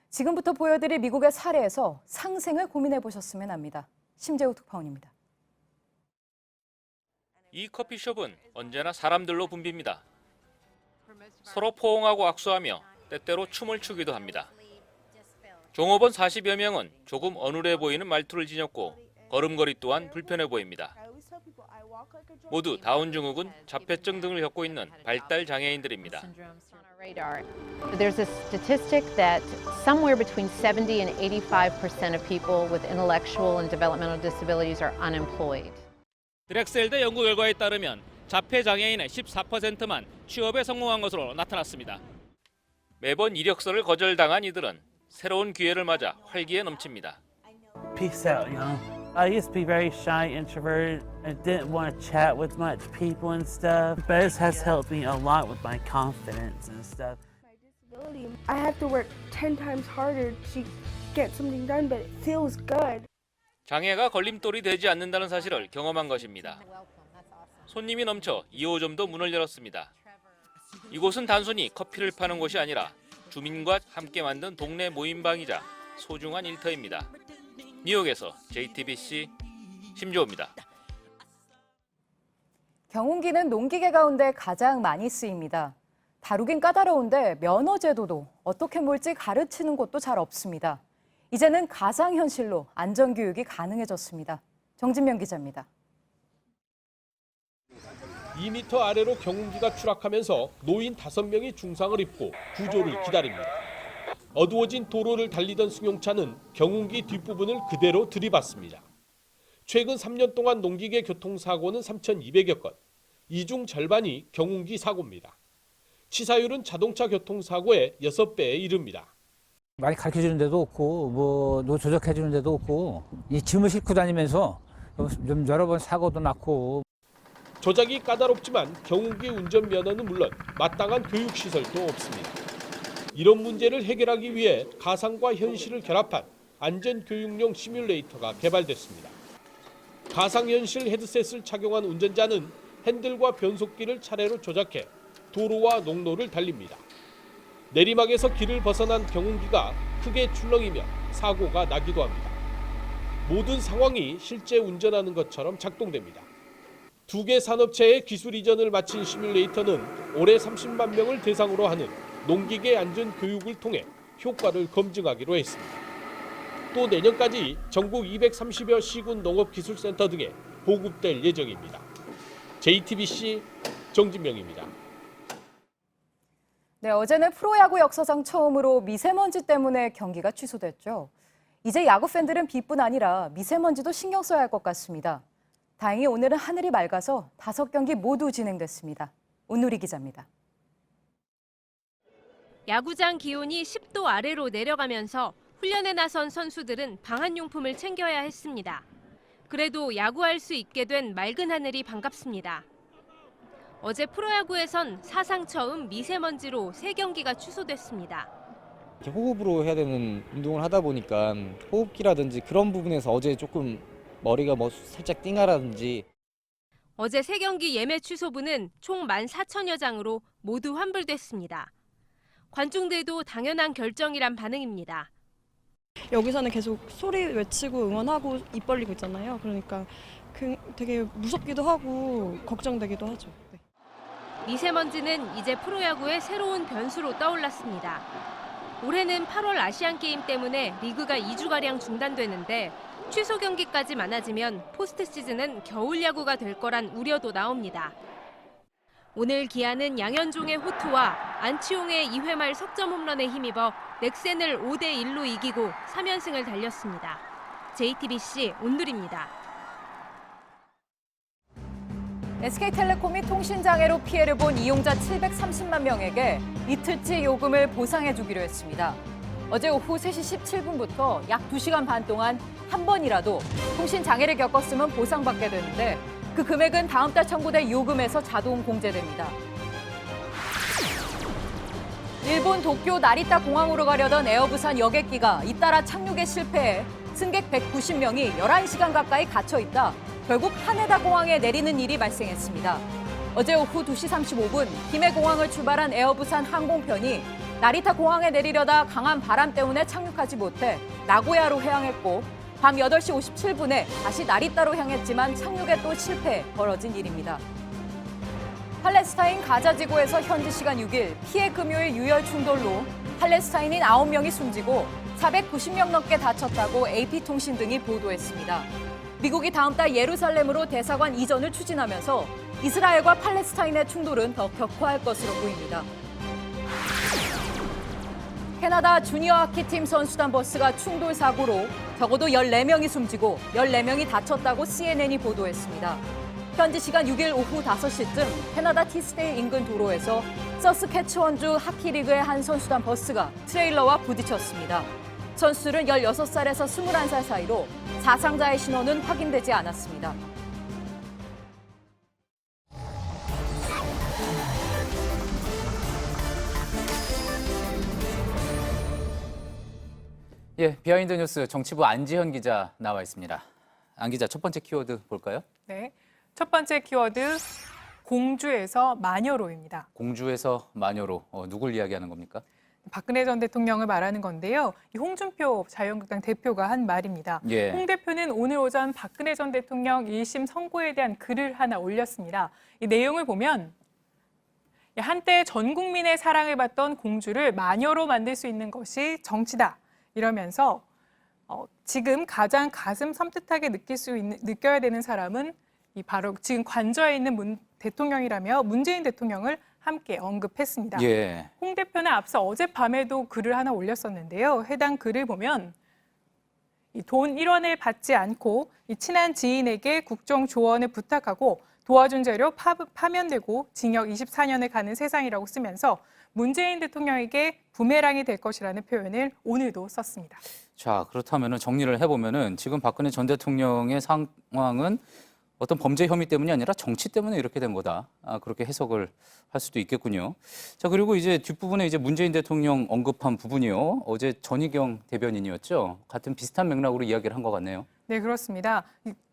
지금부터 보여드릴 미국의 사례에서 상생을 고민해보셨으면 합니다. 심재우 특파원입니다. 이 커피숍은 언제나 사람들로 붐빕니다. 서로 포옹하고 악수하며 때때로 춤을 추기도 합니다. 종업원 40여 명은 조금 어눌해 보이는 말투를 지녔고 걸음걸이 또한 불편해 보입니다. 모두 다운 증후군, 자폐증 등을 겪고 있는 발달 장애인들입니다. There's a statistic that somewhere between 70 and 85% of people with intellectual and developmental disabilities are unemployed. 드렉셀대 연구 결과에 따르면 자폐장애인의 14%만 취업에 성공한 것으로 나타났습니다. 매번 이력서를 거절당한 이들은 새로운 기회를 맞아 활기에 넘칩니다. Peace out, y'all. I used to be very shy, introverted, and didn't want to chat with much people and stuff. But this has helped me a lot with my confidence and stuff. I have to work 10 times harder to get something done, but it feels good. 장애가 걸림돌이 되지 않는다는 사실을 경험한 것입니다. 손님이 넘쳐 2호점도 문을 열었습니다. 이곳은 단순히 커피를 파는 곳이 아니라 주민과 함께 만든 동네 모임방이자 소중한 일터입니다. 뉴욕에서 JTBC 심주호입니다. 경운기는 농기계 가운데 가장 많이 쓰입니다. 다루긴 까다로운데 면허 제도도 어떻게 몰지 가르치는 곳도 잘 없습니다. 이제는 가상현실로 안전교육이 가능해졌습니다. 정진명 기자입니다. 2m 아래로 경운기가 추락하면서 노인 5명이 중상을 입고 구조를 기다립니다. 어두워진 도로를 달리던 승용차는 경운기 뒷부분을 그대로 들이받습니다. 최근 3년 동안 농기계 교통사고는 3,200여 건, 이 중 절반이 경운기 사고입니다. 치사율은 자동차 교통사고의 6배에 이릅니다. 많이 가르쳐주는 데도 없고 노 조작해주는 데도 없고 이 짐을 싣고 다니면서 좀 여러 번 사고도 났고. 조작이 까다롭지만 경운기 운전면허는 물론 마땅한 교육시설도 없습니다. 이런 문제를 해결하기 위해 가상과 현실을 결합한 안전교육용 시뮬레이터가 개발됐습니다. 가상현실 헤드셋을 착용한 운전자는 핸들과 변속기를 차례로 조작해 도로와 농로를 달립니다. 내리막에서 길을 벗어난 경운기가 크게 출렁이며 사고가 나기도 합니다. 모든 상황이 실제 운전하는 것처럼 작동됩니다. 2개 산업체의 기술 이전을 마친 시뮬레이터는 올해 30만 명을 대상으로 하는 농기계 안전 교육을 통해 효과를 검증하기로 했습니다. 또 내년까지 전국 230여 시군 농업기술센터 등에 보급될 예정입니다. JTBC 정진명입니다. 네, 어제는 프로야구 역사상 처음으로 미세먼지 때문에 경기가 취소됐죠. 이제 야구 팬들은 비뿐 아니라 미세먼지도 신경 써야 할 것 같습니다. 다행히 오늘은 하늘이 맑아서 5경기 모두 진행됐습니다. 온누리 기자입니다. 야구장 기온이 10도 아래로 내려가면서 훈련에 나선 선수들은 방한용품을 챙겨야 했습니다. 그래도 야구할 수 있게 된 맑은 하늘이 반갑습니다. 어제 프로야구에선 사상 처음 미세먼지로 3경기가 취소됐습니다. 호흡으로 해야 되는 운동을 하다 보니까 호흡기라든지 그런 부분에서 어제 조금 머리가 살짝 띵하라든지. 어제 3경기 예매 취소분은 총 14,000여 장으로 모두 환불됐습니다. 관중들도 당연한 결정이란 반응입니다. 여기서는 계속 소리 외치고 응원하고 입 벌리고 있잖아요. 그러니까 되게 무섭기도 하고 걱정되기도 하죠. 네. 미세먼지는 이제 프로야구의 새로운 변수로 떠올랐습니다. 올해는 8월 아시안게임 때문에 리그가 2주가량 중단되는데 취소 경기까지 많아지면 포스트 시즌은 겨울 야구가 될 거란 우려도 나옵니다. 오늘 기아는 양현종의 호투와 안치홍의 2회 말 석점 홈런에 힘입어 넥센을 5대1로 이기고 3연승을 달렸습니다. JTBC 온누리입니다. SK텔레콤이 통신장애로 피해를 본 이용자 730만 명에게 이틀치 요금을 보상해주기로 했습니다. 어제 오후 3시 17분부터 약 2시간 반 동안 한 번이라도 통신장애를 겪었으면 보상받게 되는데 그 금액은 다음 달 청구될 요금에서 자동 공제됩니다. 일본 도쿄 나리타 공항으로 가려던 에어부산 여객기가 잇따라 착륙에 실패해 승객 190명이 11시간 가까이 갇혀 있다 결국 하네다 공항에 내리는 일이 발생했습니다. 어제 오후 2시 35분 김해 공항을 출발한 에어부산 항공편이 나리타 공항에 내리려다 강한 바람 때문에 착륙하지 못해 나고야로 회항했고 밤 8시 57분에 다시 나리타로 향했지만 착륙에 또 실패해 벌어진 일입니다. 팔레스타인 가자 지구에서 현지 시간 6일 피해 금요일 유혈 충돌로 팔레스타인인 9명이 숨지고 490명 넘게 다쳤다고 AP통신 등이 보도했습니다. 미국이 다음 달 예루살렘으로 대사관 이전을 추진하면서 이스라엘과 팔레스타인의 충돌은 더 격화할 것으로 보입니다. 캐나다 주니어 하키팀 선수단 버스가 충돌 사고로 적어도 14명이 숨지고 14명이 다쳤다고 CNN이 보도했습니다. 현지 시간 6일 오후 5시쯤 캐나다 티스데이 인근 도로에서 서스캐치원주 하키리그의 한 선수단 버스가 트레일러와 부딪혔습니다. 선수들은 16살에서 21살 사이로 사상자의 신원은 확인되지 않았습니다. 예, 비하인드 뉴스 정치부 안지현 기자 나와 있습니다. 안 기자, 첫 번째 키워드 볼까요? 네, 첫 번째 키워드 공주에서 마녀로입니다. 공주에서 마녀로, 누굴 이야기하는 겁니까? 박근혜 전 대통령을 말하는 건데요. 이 홍준표 자유한국당 대표가 한 말입니다. 예. 홍 대표는 오늘 오전 박근혜 전 대통령 1심 선고에 대한 글을 하나 올렸습니다. 이 내용을 보면 한때 전 국민의 사랑을 받던 공주를 마녀로 만들 수 있는 것이 정치다. 이러면서 지금 가장 가슴 섬뜩하게 느껴야 되는 사람은 바로 지금 관저에 있는 문 대통령이라며 문재인 대통령을 함께 언급했습니다. 예. 홍 대표는 앞서 어젯밤에도 글을 하나 올렸었는데요. 해당 글을 보면 돈 1원을 받지 않고 친한 지인에게 국정 조언을 부탁하고 도와준 재료 파면되고 징역 24년을 가는 세상이라고 쓰면서 문재인 대통령에게 부메랑이 될 것이라는 표현을 오늘도 썼습니다. 자, 그렇다면 정리를 해보면은 지금 박근혜 전 대통령의 상황은 어떤 범죄 혐의 때문이 아니라 정치 때문에 이렇게 된 거다. 그렇게 해석을 할 수도 있겠군요. 자, 그리고 이제 뒷부분에 이제 문재인 대통령 언급한 부분이요. 어제 전희경 대변인이었죠. 같은 비슷한 맥락으로 이야기를 한 것 같네요. 네, 그렇습니다.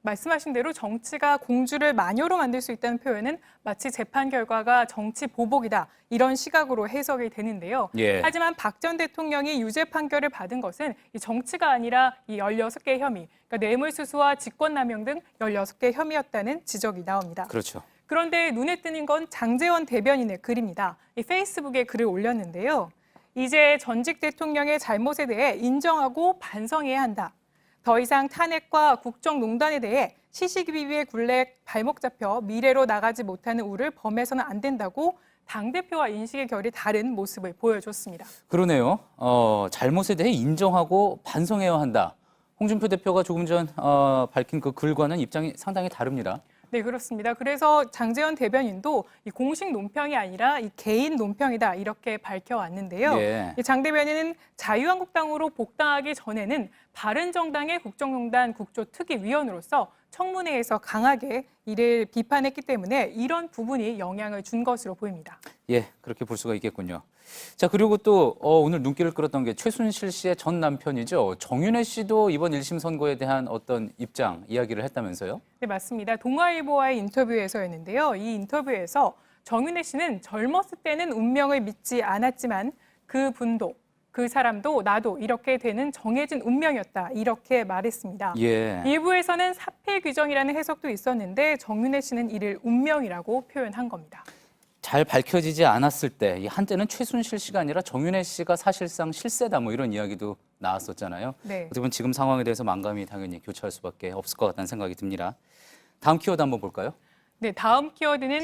말씀하신 대로 정치가 공주를 마녀로 만들 수 있다는 표현은 마치 재판 결과가 정치 보복이다. 이런 시각으로 해석이 되는데요. 예. 하지만 박 전 대통령이 유죄 판결을 받은 것은 이 정치가 아니라 이 16개 혐의, 그러니까 뇌물수수와 직권남용 등 16개 혐의였다는 지적이 나옵니다. 그렇죠. 그런데 눈에 띄는 건 장제원 대변인의 글입니다. 이 페이스북에 글을 올렸는데요. 이제 전직 대통령의 잘못에 대해 인정하고 반성해야 한다. 더 이상 탄핵과 국정농단에 대해 시시비비의 굴레 발목 잡혀 미래로 나가지 못하는 우를 범해서는 안 된다고 당대표와 인식의 결이 다른 모습을 보여줬습니다. 그러네요. 잘못에 대해 인정하고 반성해야 한다. 홍준표 대표가 조금 전 밝힌 그 글과는 입장이 상당히 다릅니다. 네, 그렇습니다. 그래서 장제원 대변인도 이 공식 논평이 아니라 이 개인 논평이다 이렇게 밝혀왔는데요. 예. 장 대변인은 자유한국당으로 복당하기 전에는 바른정당의 국정농단 국조특위위원으로서 청문회에서 강하게 이를 비판했기 때문에 이런 부분이 영향을 준 것으로 보입니다. 예, 그렇게 볼 수가 있겠군요. 자, 그리고 또 오늘 눈길을 끌었던 게 최순실 씨의 전 남편이죠. 정윤회 씨도 이번 1심 선고에 대한 어떤 입장, 이야기를 했다면서요? 네, 맞습니다. 동아일보와의 인터뷰에서였는데요. 이 인터뷰에서 정윤회 씨는 젊었을 때는 운명을 믿지 않았지만 그 분도, 그 사람도 나도 이렇게 되는 정해진 운명이었다. 이렇게 말했습니다. 예. 일부에서는 사필 규정이라는 해석도 있었는데 정윤회 씨는 이를 운명이라고 표현한 겁니다. 잘 밝혀지지 않았을 때 한때는 최순실 씨가 아니라 정윤회 씨가 사실상 실세다 뭐 이런 이야기도 나왔었잖아요. 네. 어떻게 보면 지금 상황에 대해서 만감이 당연히 교차할 수밖에 없을 것 같다는 생각이 듭니다. 다음 키워드 한번 볼까요? 네, 다음 키워드는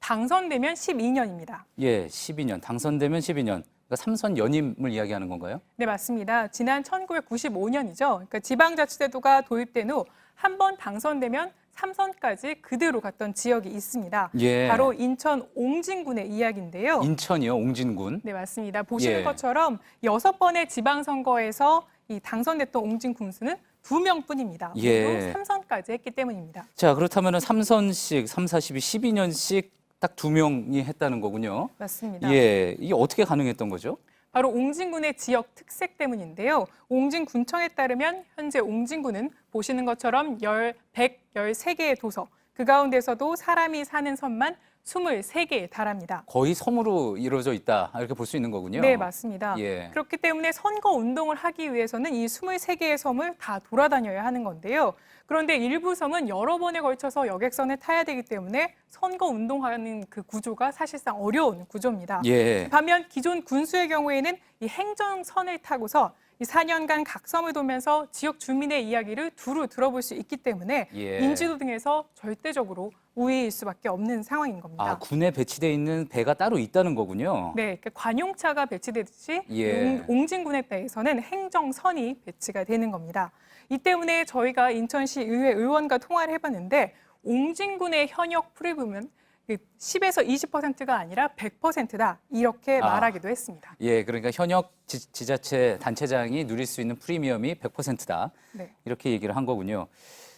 당선되면 12년입니다. 예, 12년. 당선되면 12년. 그러니까 삼선 연임을 이야기하는 건가요? 네, 맞습니다. 지난 1995년이죠. 그러니까 지방자치제도가 도입된 후 한 번 당선되면 3선까지 그대로 갔던 지역이 있습니다. 예. 바로 인천 옹진군의 이야기인데요. 인천이요, 옹진군. 네, 맞습니다. 보시는 예. 것처럼 6번의 지방선거에서 이 당선됐던 옹진 군수는 2명뿐입니다. 모두 예. 3선까지 했기 때문입니다. 자, 그렇다면 3선씩, 3, 40이 12년씩 딱 2명이 했다는 거군요. 맞습니다. 예, 이게 어떻게 가능했던 거죠? 바로 옹진군의 지역 특색 때문인데요. 옹진군청에 따르면 현재 옹진군은 보시는 것처럼 113개의 도서, 그 가운데서도 사람이 사는 섬만 23개에 달합니다. 거의 섬으로 이루어져 있다, 이렇게 볼 수 있는 거군요. 네, 맞습니다. 예. 그렇기 때문에 선거 운동을 하기 위해서는 이 23개의 섬을 다 돌아다녀야 하는 건데요. 그런데 일부 섬은 여러 번에 걸쳐서 여객선을 타야 되기 때문에 선거 운동하는 그 구조가 사실상 어려운 구조입니다. 예. 반면 기존 군수의 경우에는 이 행정선을 타고서 이 4년간 각 섬을 돌면서 지역 주민의 이야기를 두루 들어볼 수 있기 때문에 예. 인지도 등에서 절대적으로 우위일 수밖에 없는 상황인 겁니다. 군에 배치돼 있는 배가 따로 있다는 거군요. 네, 그러니까 관용차가 배치되듯이 예. 옹진군에 대해서는 행정선이 배치가 되는 겁니다. 이 때문에 저희가 인천시 의회 의원과 통화를 해봤는데 옹진군의 현역 프리미엄은 10에서 20%가 아니라 100%다 이렇게 말하기도 했습니다. 예, 그러니까 현역 지자체 단체장이 누릴 수 있는 프리미엄이 100%다. 네. 이렇게 얘기를 한 거군요.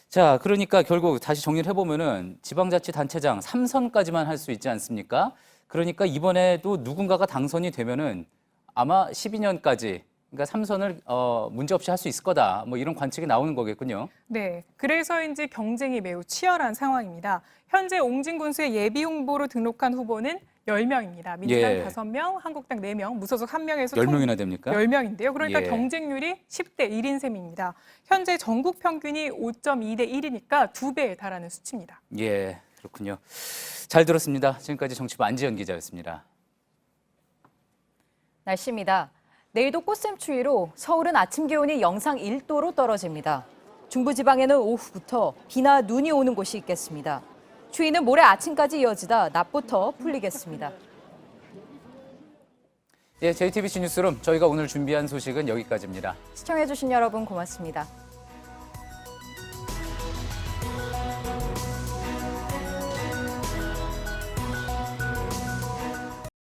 자, 그러니까 결국 다시 정리를 해보면은 지방자치단체장 3선까지만 할 수 있지 않습니까? 그러니까 이번에도 누군가가 당선이 되면은 아마 12년까지 그러니까 3선을 문제없이 할 수 있을 거다. 뭐 이런 관측이 나오는 거겠군요. 네, 그래서인지 경쟁이 매우 치열한 상황입니다. 현재 옹진군수의 예비 후보로 등록한 후보는 10명입니다. 민주당 예. 5명, 한국당 4명, 무소속 1명에서 10명이나 됩니까? 10명인데요. 그러니까 예. 경쟁률이 10대 1인 셈입니다. 현재 전국 평균이 5.2대 1이니까 2배에 달하는 수치입니다. 예, 그렇군요. 잘 들었습니다. 지금까지 정치부 안지연 기자였습니다. 날씨입니다. 내일도 꽃샘추위로 서울은 아침 기온이 영상 1도로 떨어집니다. 중부지방에는 오후부터 비나 눈이 오는 곳이 있겠습니다. 추위는 모레 아침까지 이어지다 낮부터 풀리겠습니다. 예, JTBC 뉴스룸 저희가 오늘 준비한 소식은 여기까지입니다. 시청해주신 여러분 고맙습니다.